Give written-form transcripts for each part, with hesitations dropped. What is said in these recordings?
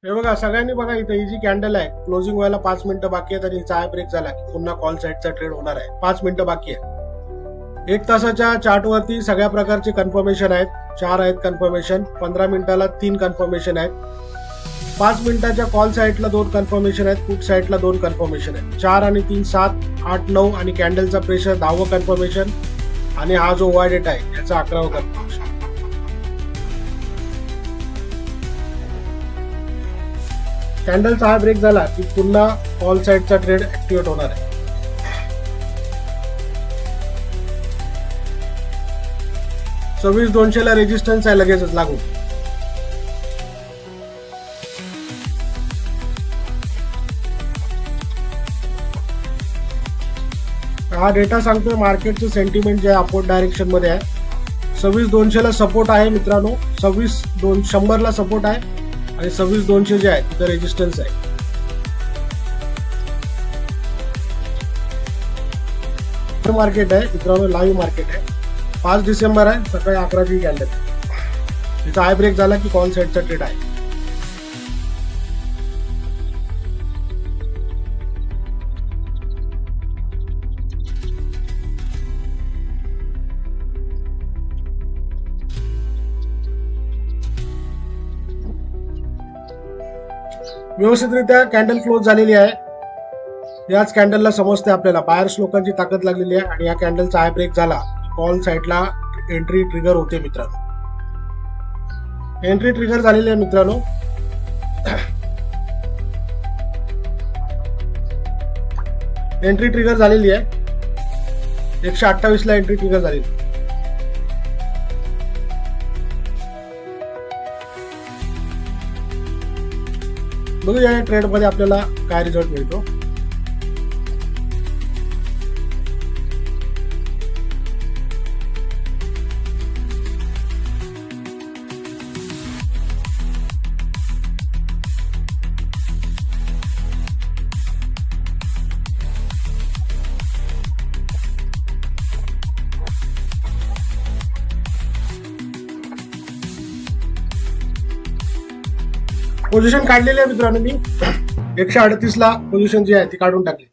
हे बघा सगळ्यांनी बघा, इथे ही जी कॅन्डल आहे क्लोजिंग व्हायला 5 मिनिटं बाकी आहेत आणि चाय ब्रेक झाला की पुन्हा कॉल साईडचा ट्रेड होणार आहे. 5 मिनिटं बाकी आहे. 1 तासाच्या चार्ट वरती सगळ्या प्रकारचे कन्फर्मेशन आहेत. 4 आहेत कन्फर्मेशन. 15 मिनिटाला 3 कन्फर्मेशन आहेत. 5 मिनिटाच्या कॉल साईडला 2 कन्फर्मेशन आहेत. पुट साईडला 2 कन्फर्मेशन आहेत. 4 आणि 3 7 8 9 आणि कॅन्डलचा प्रेशर 10वं कन्फर्मेशन आणि हा जो वाय डेट आहे याचा 11वं कन्फर्मेशन. कॅन्डलचा हा ब्रेक झाला की पुन्हा कॉल साईडचा ट्रेड ऍक्टिव्हेट होणार आहे. सव्वीस 200 ला रेजिस्टन्स आहे लगेचच लागू. हा डेटा सांगतोय मार्केटचं सेंटिमेंट जे अपवर्ड डायरेक्शन मध्ये आहे. 26 200 ला सपोर्ट आहे मित्रांनो. 100 ला सपोर्ट आहे आणि 26 200 जे आहे तिथं रेजिस्टन्स आहे. मार्केट आहे मित्रांनो, लाईव्ह मार्केट आहे. 5 डिसेंबर आहे, सकाळी 11ची कॅन्डल. तिचा हाय ब्रेक झाला की कॉल साईडचा ट्रेड आहे. व्यवस्थितरित्या कॅन्डल क्लोज झालेली आहे. याच कॅन्डलला समजते आपल्याला बायर्स लोकांची ताकद लागलेली आहे आणि या कॅन्डलचा हाय ब्रेक झाला कॉल साईडला एंट्री ट्रिगर होते मित्रांनो. एंट्री ट्रिगर झालेली आहे मित्रांनो. एंट्री ट्रिगर झालेली आहे. 128 ला एंट्री ट्रिगर झालेली. बघूया या ट्रेड मध्ये आपल्याला काय रिझल्ट मिळतो. पोझिशन काढलेली आहे मित्रांनो मी. 138 ला पोझिशन जी आहे ती काढून टाकली.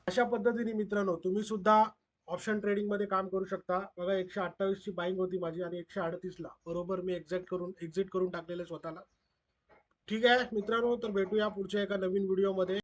अशा पद्धतीने मित्रांनो तुम्ही सुद्धा ऑप्शन ट्रेडिंग मध्ये काम करू शकता. बघा 128 ची बाईंग होती माझी आणि 138 ला बरोबर मी एक्झिट करून टाकलेले स्वतःला. ठीक आहे मित्रांनो, तर भेटूया पुढच्या एका नवीन व्हिडिओ मध्ये.